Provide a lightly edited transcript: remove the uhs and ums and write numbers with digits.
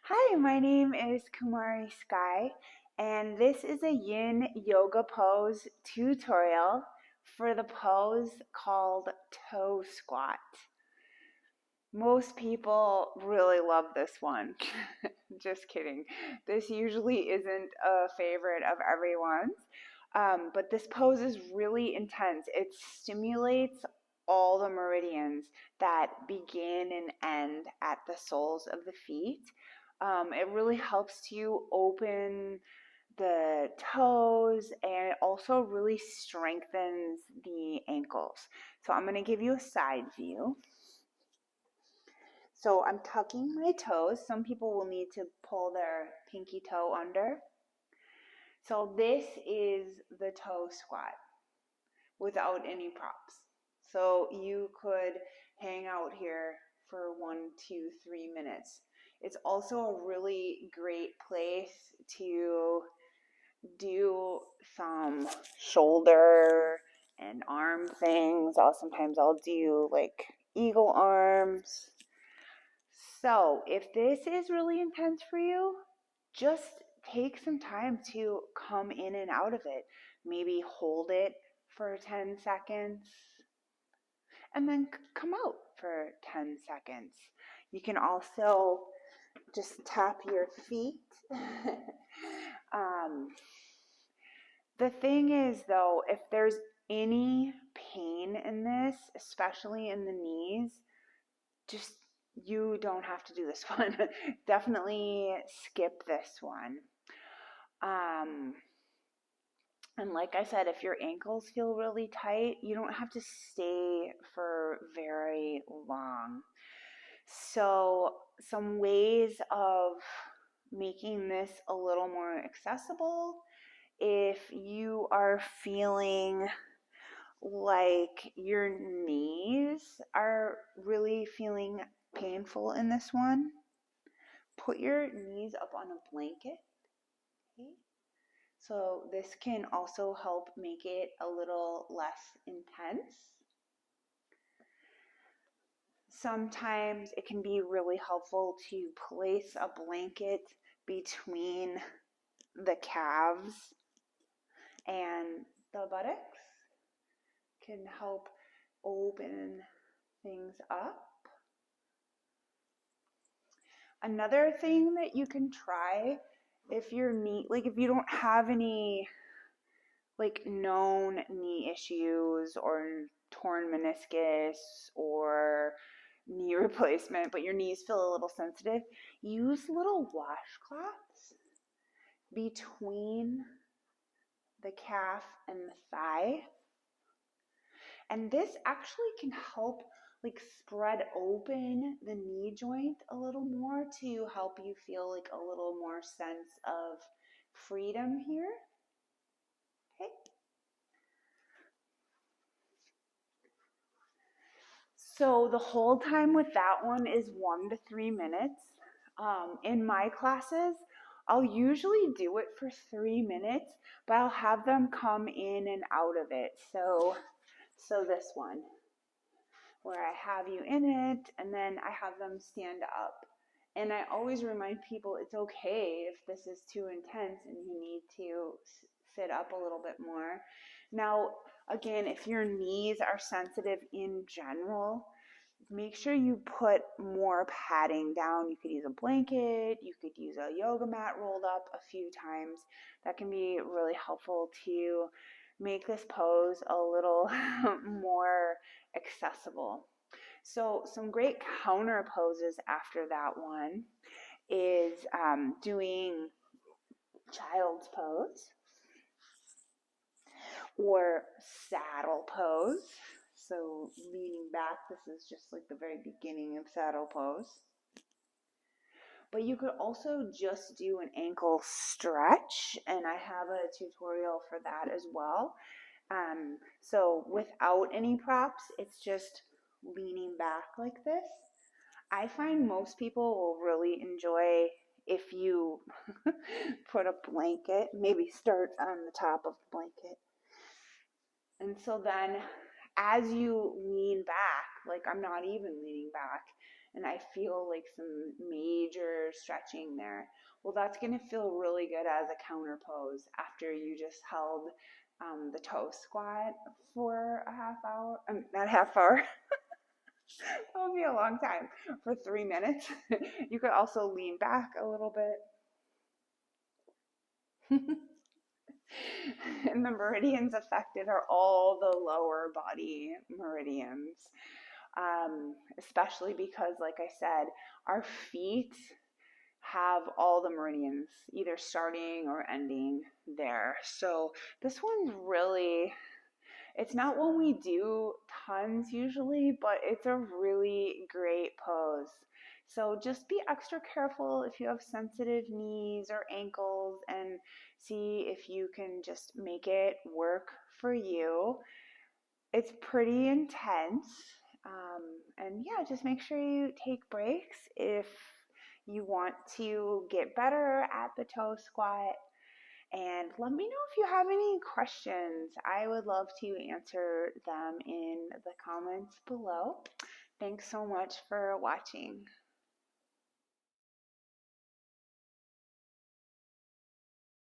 Hi, my name is Kumari Sky, and this is a yin yoga pose tutorial for the pose called toe squat. Most people really love this one. Just kidding. This usually isn't a favorite of everyone's, but this pose is really intense. It stimulates all the meridians that begin and end at the soles of the feet. It really helps to open the toes and it also really strengthens the ankles. So I'm going to give you a side view. So I'm tucking my toes. Some people will need to pull their pinky toe under. So this is the toe squat without any props. So you could hang out here for 1, 2, 3 minutes. It's also a really great place to do some shoulder and arm things. Sometimes I'll do like eagle arms. So if this is really intense for you, just take some time to come in and out of it. Maybe hold it for 10 seconds and then come out for 10 seconds. You can also just tap your feet. um, the thing is, though, if there's any pain in this, especially in the knees, just you don't have to do this one. Definitely skip this one. Um, and like I said, if your ankles feel really tight, you don't have to stay for very long. So, some ways of making this a little more accessible, if you are feeling like your knees are really feeling painful in this one, put your knees up on a blanket. Okay? So this can also help make it a little less intense. Sometimes it can be really helpful to place a blanket between the calves and the buttocks. Can help open things up. Another thing that you can try if your knee, like if you don't have any like known knee issues or torn meniscus or knee replacement, but your knees feel a little sensitive, use little washcloths between the calf and the thigh. And this actually can help like spread open the knee joint a little more to help you feel like a little more sense of freedom here. Okay. So the hold time with that one is 1 to 3 minutes. In my classes, I'll usually do it for 3 minutes, but I'll have them come in and out of it. So this one, where I have you in it and then I have them stand up. And I always remind people it's okay if this is too intense and you need to sit up a little bit more. Now, again, if your knees are sensitive in general, make sure you put more padding down. You could use a blanket, you could use a yoga mat rolled up a few times. That can be really helpful to make this pose a little more accessible. So some great counter poses after that one is doing child's pose or saddle pose. So leaning back, this is just like the very beginning of saddle pose. But you could also just do an ankle stretch, and I have a tutorial for that as well. So without any props, it's just leaning back like this. I find most people will really enjoy if you put a blanket, maybe start on the top of the blanket. And so then as you lean back, like I'm not even leaning back, and I feel like some major stretching there. Well, that's going to feel really good as a counter pose after you just held the toe squat for a half hour, not half hour, that would be a long time, for 3 minutes. You could also lean back a little bit. And the meridians affected are all the lower body meridians, especially because, like I said, our feet have all the meridians either starting or ending there. So this one's really, it's not one we do tons usually, but it's a really great pose. So just be extra careful if you have sensitive knees or ankles, and see if you can just make it work for you. It's pretty intense. And yeah, just make sure you take breaks if you want to get better at the toe squat. And let me know if you have any questions. I would love to answer them in the comments below. Thanks so much for watching.